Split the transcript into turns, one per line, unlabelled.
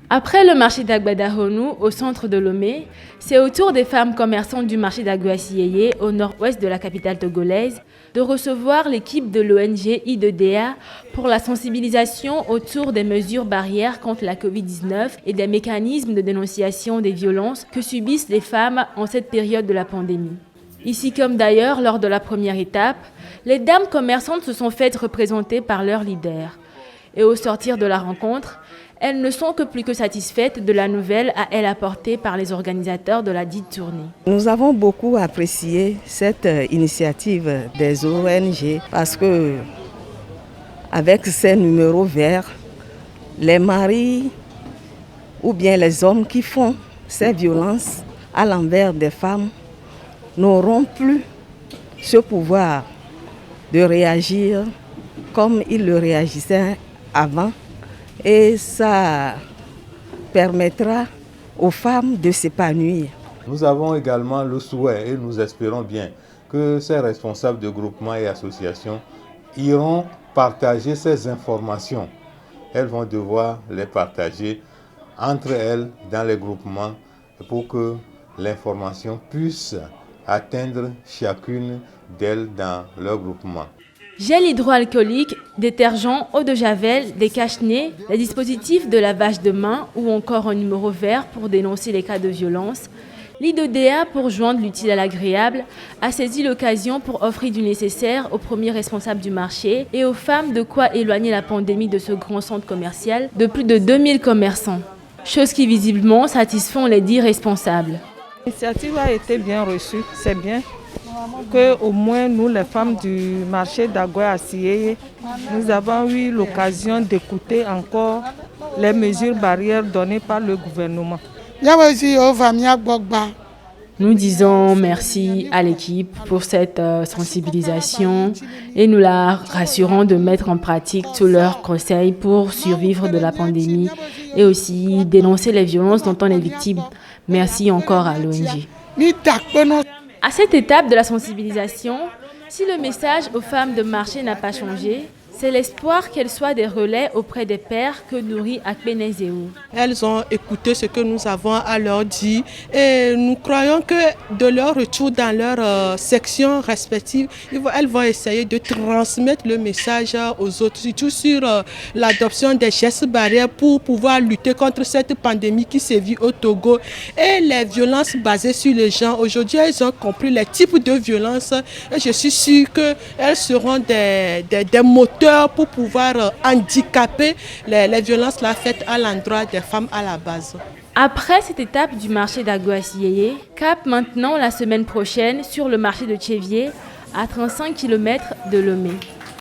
Après le marché d'Agbadahonu, au centre de Lomé, c'est au tour des femmes commerçantes du marché d'Aguasiyeye, au nord-ouest de la capitale togolaise, de recevoir l'équipe de l'ONG I2DA pour la sensibilisation autour des mesures barrières contre la Covid-19 et des mécanismes de dénonciation des violences que subissent les femmes en cette période de la pandémie. Ici comme d'ailleurs, lors de la première étape, les dames commerçantes se sont faites représenter par leur leader. Et au sortir de la rencontre, elles ne sont que plus que satisfaites de la nouvelle à elles apportée par les organisateurs de la dite tournée.
Nous avons beaucoup apprécié cette initiative des ONG parce que avec ces numéros verts, les maris ou bien les hommes qui font ces violences à l'envers des femmes n'auront plus ce pouvoir de réagir comme ils le réagissaient avant. Et ça permettra aux femmes de s'épanouir.
Nous avons également le souhait, et nous espérons bien, que ces responsables de groupements et associations iront partager ces informations. Elles vont devoir les partager entre elles dans les groupements pour que l'information puisse atteindre chacune d'elles dans leur groupement.
Gel hydroalcoolique, détergent, eau de javel, des cache-nez, les dispositifs de lavage de mains ou encore un numéro vert pour dénoncer les cas de violence, l'I2DA, pour joindre l'utile à l'agréable, a saisi l'occasion pour offrir du nécessaire aux premiers responsables du marché et aux femmes de quoi éloigner la pandémie de ce grand centre commercial de plus de 2000 commerçants. Chose qui visiblement satisfont les dits responsables.
L'initiative a été bien reçue, c'est bien que au moins nous les femmes du marché d'Aguasiyeye, nous avons eu l'occasion d'écouter encore les mesures barrières données par le gouvernement.
Nous disons merci à l'équipe pour cette sensibilisation et nous la rassurons de mettre en pratique tous leurs conseils pour survivre de la pandémie et aussi dénoncer les violences dont on est victime. Merci encore à l'ONG. À cette étape de la sensibilisation, si le message aux femmes de marché n'a pas changé, c'est l'espoir qu'elles soient des relais auprès des pères que nourrit Akpenezeu.
Elles ont écouté ce que nous avons à leur dire et nous croyons que de leur retour dans leur section respective, elles vont essayer de transmettre le message aux autres, surtout sur l'adoption des gestes barrières pour pouvoir lutter contre cette pandémie qui sévit au Togo et les violences basées sur les gens. Aujourd'hui, elles ont compris les types de violences et je suis sûre qu'elles seront des moteurs pour pouvoir handicaper les violences faites à l'endroit des femmes à la base.
Après cette étape du marché d'Aguasiyeye, cap maintenant la semaine prochaine sur le marché de Tchévier, à 35 km de Lomé.